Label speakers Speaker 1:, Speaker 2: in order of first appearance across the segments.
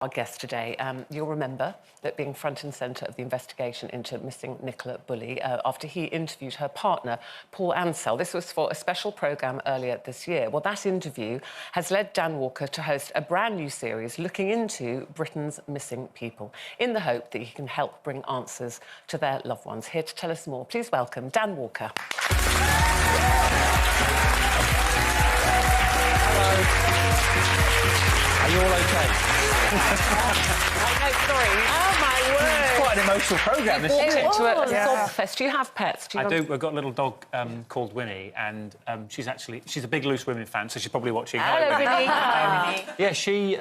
Speaker 1: Our guest today, you'll remember that being front and centre of the investigation into missing NicolaBulley after he interviewed her partner, Paul Ansell. This was for a special programme earlier this year. Well, that interview has led Dan Walker to host a brand new series looking into Britain's missing people, in the hope that he can help bring answers to their loved ones. Here to tell us more, please welcome Dan Walker.
Speaker 2: Are you all OK?
Speaker 1: Oh, no, sorry. Oh, my word.
Speaker 2: It's quite an emotional programme, isn't it?
Speaker 1: To a sob fest. Do you have pets?
Speaker 2: I do. We've got a little dog called Winnie, and she's a big Loose Women fan, so she's probably watching.
Speaker 1: Hello, Winnie.
Speaker 2: Yeah, she's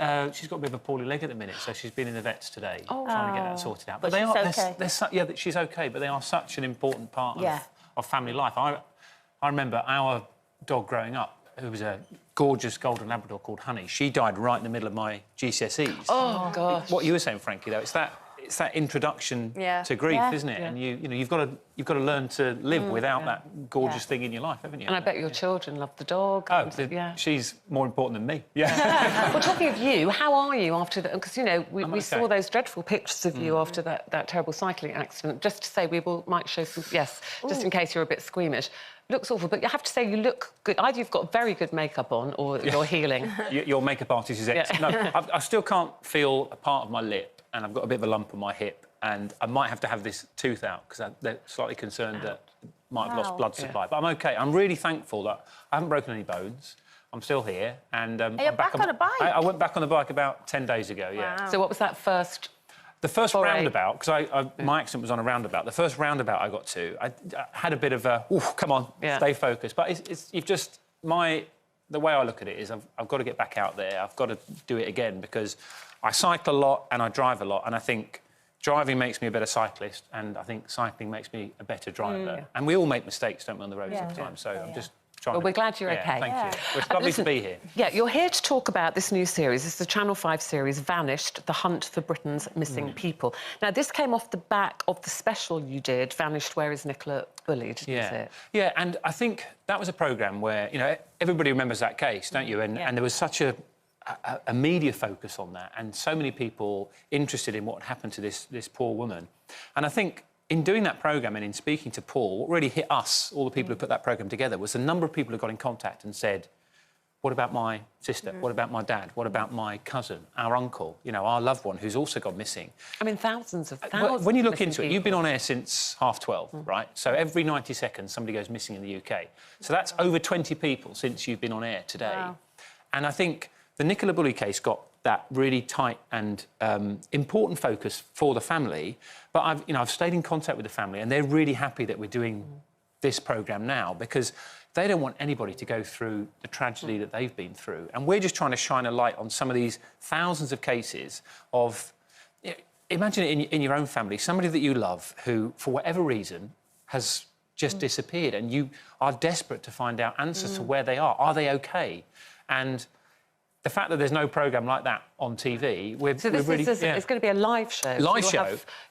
Speaker 2: got a bit of a poorly leg at the minute, so she's been in the vets today trying to get that sorted out.
Speaker 3: But she's
Speaker 2: okay. She's OK, but they are such an important part of family life. I remember our dog growing up, who was a gorgeous golden Labrador called Honey. She died right in the middle of my GCSEs.
Speaker 1: Oh, gosh.
Speaker 2: What you were saying, Frankie, though, it's that introduction to grief, isn't it? Yeah. And you've got to learn to live without that gorgeous thing in your life, haven't you?
Speaker 1: And I bet your children love the dog.
Speaker 2: Oh, she's more important than me. Yeah.
Speaker 1: Well, talking of you, how are you after that? Because, you know, we saw those dreadful pictures of you after that terrible cycling accident. Just to say, might show some... Yes, just in case you're a bit squeamish. Looks awful, but you have to say you look good. Either you've got very good makeup on or you're healing.
Speaker 2: Your makeup artist is excellent. No, I still can't feel a part of my lip, and I've got a bit of a lump on my hip, and I might have to have this tooth out because they're slightly concerned that I might have lost blood supply. But I'm OK. I'm really thankful that I haven't broken any bones. I'm still here, and
Speaker 3: I'm back on a bike.
Speaker 2: I went back on the bike about 10 days ago. Yeah.
Speaker 1: So what was that first?
Speaker 2: The first roundabout, because my accident was on a roundabout. The first roundabout I got to, I had a bit of a, come on, stay focused. But the way I look at it is I've got to get back out there. I've got to do it again because I cycle a lot and I drive a lot, and I think driving makes me a better cyclist, and I think cycling makes me a better driver. And we all make mistakes, don't we, on the road sometimes? So I'm just...
Speaker 1: Well, we're glad you're OK.
Speaker 2: Thank you. It's lovely to be here.
Speaker 1: Yeah, you're here to talk about this new series. It's the Channel 5 series, Vanished, The Hunt for Britain's Missing People. Now, this came off the back of the special you did, Vanished, Where is NicolaBulley, didn't it?
Speaker 2: Yeah, and I think that was a programme where, you know, everybody remembers that case, don't you? And there was such a media focus on that, and so many people interested in what happened to this poor woman. And I think... in doing that programme and in speaking to Paul, what really hit us, all the people who put that programme together, was the number of people who got in contact and said, what about my sister? What about my dad? What about my cousin, our uncle, you know, our loved one who's also gone missing?
Speaker 1: I mean, thousands.
Speaker 2: When you look into it, you've been on air since 12:30, right? So every 90 seconds, somebody goes missing in the UK. So that's over 20 people since you've been on air today. Wow. And I think the NicolaBulley case got that really tight and important focus for the family. But I've stayed in contact with the family, and they're really happy that we're doing this programme now because they don't want anybody to go through the tragedy that they've been through. And we're just trying to shine a light on some of these thousands of cases of... You know, imagine it in your own family, somebody that you love who, for whatever reason, has just disappeared, and you are desperate to find out answers to where they are. Are they OK? And... the fact that there's no programme like that on TV,
Speaker 1: it's going to be a live show.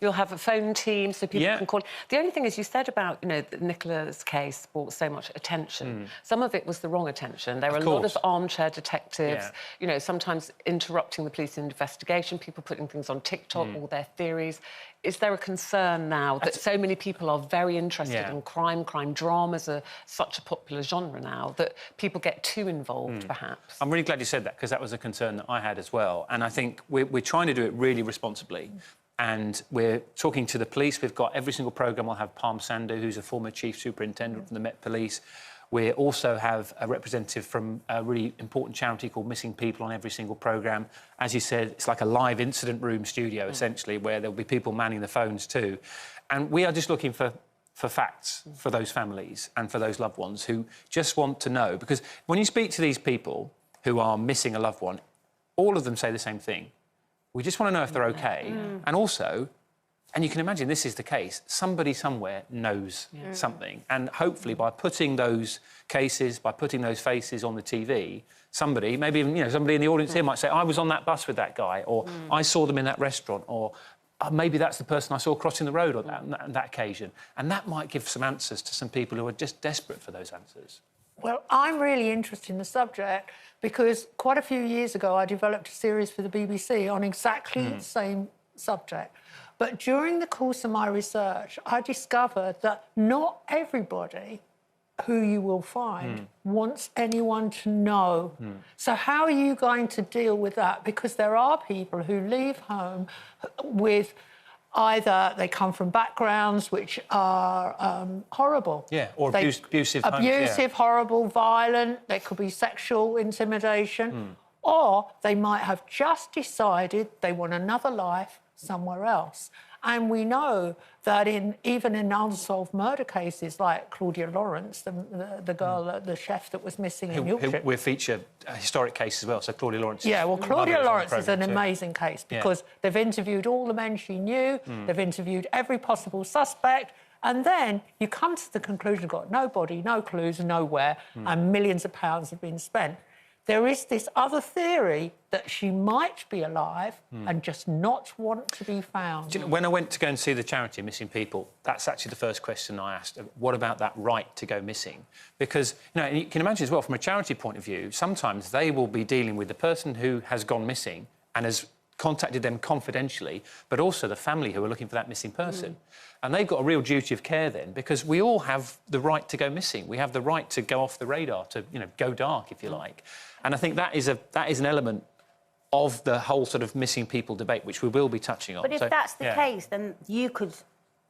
Speaker 1: You'll have a phone team so people can call. The only thing is, you said about, you know, that Nicola's case brought so much attention. Some of it was the wrong attention. There were a lot of armchair detectives, you know, sometimes interrupting the police investigation, people putting things on TikTok, all their theories. Is there a concern now that so many people are very interested in crime dramas are such a popular genre now, that people get too involved, perhaps?
Speaker 2: I'm really glad you said that, because that was a concern that I had as well. And I think we're trying to do it really responsibly. And we're talking to the police. We've got every single programme. We'll have Palm Sandu, who's a former chief superintendent from the Met Police. We also have a representative from a really important charity called Missing People on every single programme. As you said, it's like a live incident room studio, essentially, where there'll be people manning the phones too. And we are just looking for facts for those families and for those loved ones who just want to know. Because when you speak to these people who are missing a loved one, all of them say the same thing. We just want to know if they're OK. And also... and you can imagine this is the case. Somebody somewhere knows something. And hopefully by putting those cases, by putting those faces on the TV, somebody, maybe even, you know, somebody in the audience here might say, I was on that bus with that guy, or I saw them in that restaurant, or maybe that's the person I saw crossing the road on that occasion. And that might give some answers to some people who are just desperate for those answers.
Speaker 4: Well, I'm really interested in the subject because quite a few years ago I developed a series for the BBC on exactly the same subject. But during the course of my research, I discovered that not everybody who you will find wants anyone to know. So how are you going to deal with that? Because there are people who leave home with either they come from backgrounds which are horrible.
Speaker 2: Yeah, or abusive homes,
Speaker 4: abusive, horrible, violent. There could be sexual intimidation. Or they might have just decided they want another life somewhere else. And we know that even in unsolved murder cases like Claudia Lawrence, the girl, the chef that was missing in Yorkshire.
Speaker 2: We'll feature a historic case as well, so Claudia Lawrence.
Speaker 4: Yeah, well, Claudia Lawrence is an amazing case because they've interviewed all the men she knew, they've interviewed every possible suspect, and then you come to the conclusion you've got no body, no clues, nowhere, and millions of pounds have been spent. There is this other theory that she might be alive and just not want to be found.
Speaker 2: Do you know, when I went to go and see the charity Missing People, that's actually the first question I asked. What about that right to go missing? Because, you know, you can imagine as well, from a charity point of view, sometimes they will be dealing with the person who has gone missing and has contacted them confidentially, but also the family who are looking for that missing person. And they've got a real duty of care then, because we all have the right to go missing. We have the right to go off the radar, to, you know, go dark, if you like. And I think that is an element of the whole sort of missing people debate, which we will be touching on.
Speaker 3: But if that's the case, then you could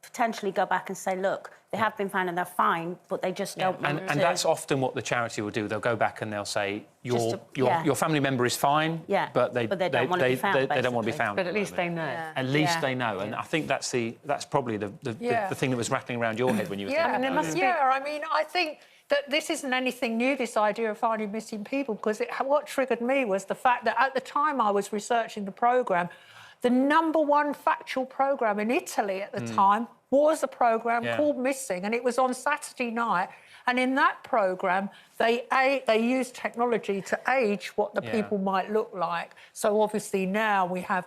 Speaker 3: potentially go back and say, look, they have been found and they're fine, but they just don't want to...
Speaker 2: And that's often what the charity will do. They'll go back and they'll say, your family member is fine, but they don't want to be found. They don't want to be found.
Speaker 1: But at least they know.
Speaker 2: At least they know. And I think that's probably the thing that was rattling around your head when you were thinking about it.
Speaker 4: I mean, I think that this isn't anything new, this idea of finding missing people, because what triggered me was the fact that at the time I was researching the programme, the #1 factual programme in Italy at the time was a programme called Missing, and it was on Saturday night. And in that programme, they used technology to age what the people might look like. So obviously now we have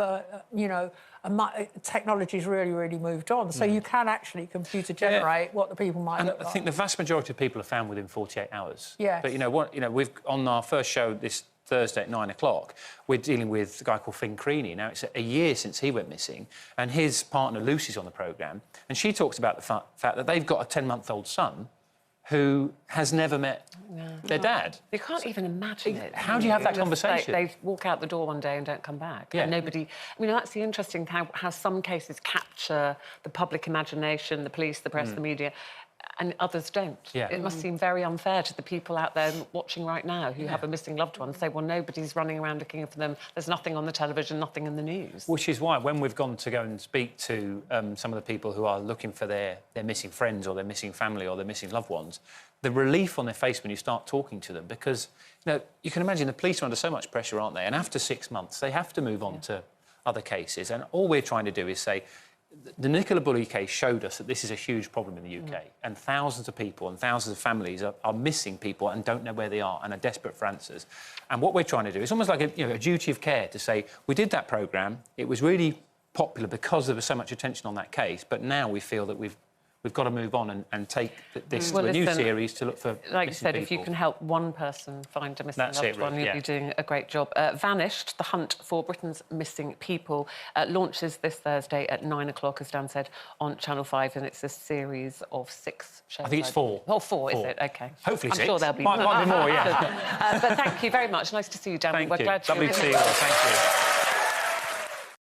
Speaker 4: technology's really, really moved on. So you can actually computer generate what the people might look like.
Speaker 2: I think the vast majority of people are found within 48 hours.
Speaker 4: Yes.
Speaker 2: But, we've on our first show this Thursday at 9 o'clock, we're dealing with a guy called Finn Creaney. Now, it's a year since he went missing, and his partner Lucy's on the programme, and she talks about the fact that they've got a 10-month-old son who has never met their dad.
Speaker 1: You can't even imagine it.
Speaker 2: How do you have that conversation?
Speaker 1: They walk out the door one day and don't come back. Yeah. And nobody... I mean, that's the interesting how some cases capture the public imagination, the police, the press, the media, and others don't. Yeah. It must seem very unfair to the people out there watching right now who have a missing loved one, say, well, nobody's running around looking for them, there's nothing on the television, nothing in the news. Which
Speaker 2: is why, when we've gone to go and speak to some of the people who are looking for their missing friends or their missing family or their missing loved ones, the relief on their face when you start talking to them, because, you can imagine the police are under so much pressure, aren't they? And after 6 months, they have to move on to other cases. And all we're trying to do is say, the NicolaBulley case showed us that this is a huge problem in the UK, and thousands of people and thousands of families are missing people and don't know where they are and are desperate for answers. And what we're trying to do is almost like a duty of care to say, we did that programme, it was really popular because there was so much attention on that case, but now we feel that we've got to move on and take this to a new series to look for
Speaker 1: like you said,
Speaker 2: people.
Speaker 1: if you can help one person find a missing loved one, you'll be doing a great job. Vanished, the hunt for Britain's missing people, launches this Thursday at 9 o'clock, as Dan said, on Channel 5, and it's a series of 6 shows.
Speaker 2: I think it's 4.
Speaker 1: Oh, 4, is it? OK.
Speaker 2: Hopefully 6.
Speaker 1: I'm sure there'll be
Speaker 2: might be more, yeah.
Speaker 1: But thank you very much. Nice to see you, Dan.
Speaker 2: Thank
Speaker 1: We're
Speaker 2: you.
Speaker 1: glad
Speaker 2: Lovely to see you all. Thank you.